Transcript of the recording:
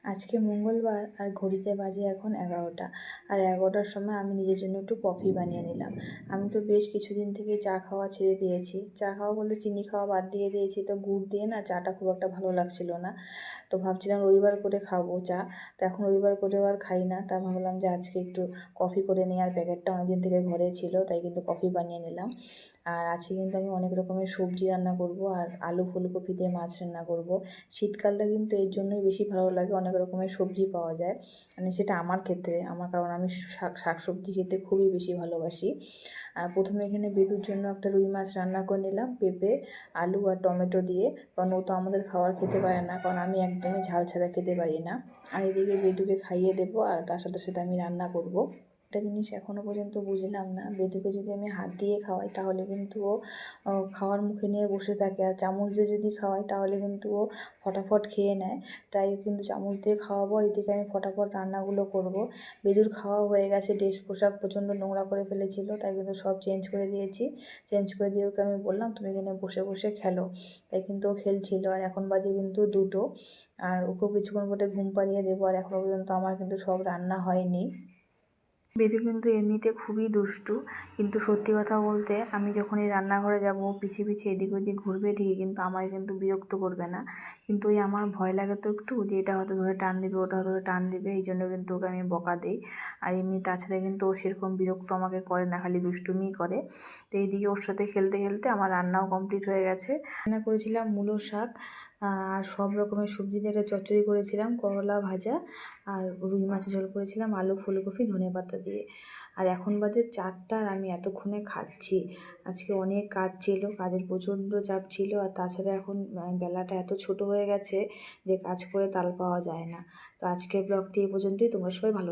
আজকে মঙ্গলবার আর ঘড়িতে বাজে এখন 11টা। আর 11টার সময় আমি নিজের জন্য একটু কফি বানিয়ে নিলাম। আমি তো বেশ কিছুদিন থেকেই চা খাওয়া ছেড়ে দিয়েছি। চা খাওয়া বলতে চিনি খাওয়া বাদ দিয়ে দিয়েছি। তো গুড় দিয়ে না চাটা খুব একটা ভালো লাগছিল না। তো ভাবছিলাম রবিবার করে খাবো চা। তো এখন রবিবার করেও আর খাই না। তা ভাবলাম যে আজকে একটু কফি করে নিই। আর প্যাকেটটা অনেকদিন থেকে ঘরে ছিল, তাই কিন্তু কফি বানিয়ে নিলাম। আর আজকে কিন্তু আমি অনেক রকমের সবজি রান্না করব আর আলু ফুলকপি দিয়ে মাছ রান্না করব। শীতকালটা কিন্তু এর জন্যই বেশি ভালো লাগে, অনেক রকমের সবজি পাওয়া যায়। মানে সেটা আমার ক্ষেত্রে, কারণ আমি শাকসবজি খেতে খুবই বেশি ভালোবাসি। আর প্রথমে এখানে বেদুর জন্য একটা রুই মাছ রান্না করে নিলাম পেঁপে, আলু আর টমেটো দিয়ে। কারণ ও তো আমাদের খাবার খেতে পারে না, কারণ আমি একদমই ঝাল ছাড়া খেতে পারি না। আর এদিকে বেদুকে খাইয়ে দেবো আর তার সাথে সাথে আমি রান্না করব। একটা জিনিস এখনও পর্যন্ত বুঝলাম না, বেদুকে যদি আমি হাত দিয়ে খাওয়াই তাহলে কিন্তু ও খাওয়ার মুখে নিয়ে বসে থাকে, আর চামচ দিয়ে যদি খাওয়াই তাহলে কিন্তু ও ফটাফট খেয়ে নেয়। তাই কিন্তু চামচ দিয়ে খাওয়াবো, আর এদিকে আমি ফটাফট রান্নাগুলো করব। বেদুর খাওয়া হয়ে গেছে, ড্রেস পোশাক প্রচণ্ড নোংরা করে ফেলেছিল, তাই কিন্তু সব চেঞ্জ করে দিয়েছি। চেঞ্জ করে দিয়ে ওকে আমি বললাম তুমি এখানে বসে বসে খেলো। তাই কিন্তু ও খেলছিল। আর এখন বাজে কিন্তু 2টো। আর ওকেও কিছুক্ষণ পরে ঘুম পাড়িয়ে দেবো। আর এখনও পর্যন্ত আমার কিন্তু সব রান্না হয়নি। বেদু কিন্তু এমনিতে খুবই দুষ্টু, কিন্তু সত্যি কথা বলতে আমি যখন এই রান্নাঘরে যাব পিছিয়ে পিছিয়ে এদিক ওদিক ঘুরবে ঠিকই, কিন্তু আমায় কিন্তু বিরক্ত করবে না। কিন্তু ওই আমার ভয় লাগে তো একটু, যে এটা হয়তো ধরে টান দিবে, ওটা হয়তো ধরে টান দিবে, এই জন্য কিন্তু ওকে আমি বকা দিই। আর এমনি তাছাড়া কিন্তু ও সেরকম বিরক্ত আমাকে করে না, খালি দুষ্টুমিই করে। তো এইদিকে ওর সাথে খেলতে খেলতে আমার রান্নাও কমপ্লিট হয়ে গেছে। রান্না করেছিলাম মূলো শাক আর সব রকমের সবজি দিয়ে একটা চচ্চড়ি করেছিলাম, করলা ভাজা, আর রুই মাছের ঝোল করেছিলাম আলু ফুলকপি ধনেপাতা দিয়ে। আর এখন বাজে 4টা আর আমি এতক্ষণে খাচ্ছি। আজকে অনেক কাজ ছিল, কাজের প্রচণ্ড চাপ ছিল। আর তাছাড়া এখন বেলাটা এত ছোট হয়ে গেছে যে কাজ করে তাল পাওয়া যায় না। তো আজকের ব্লগটি এই পর্যন্তই। তোমরা সবাই ভালো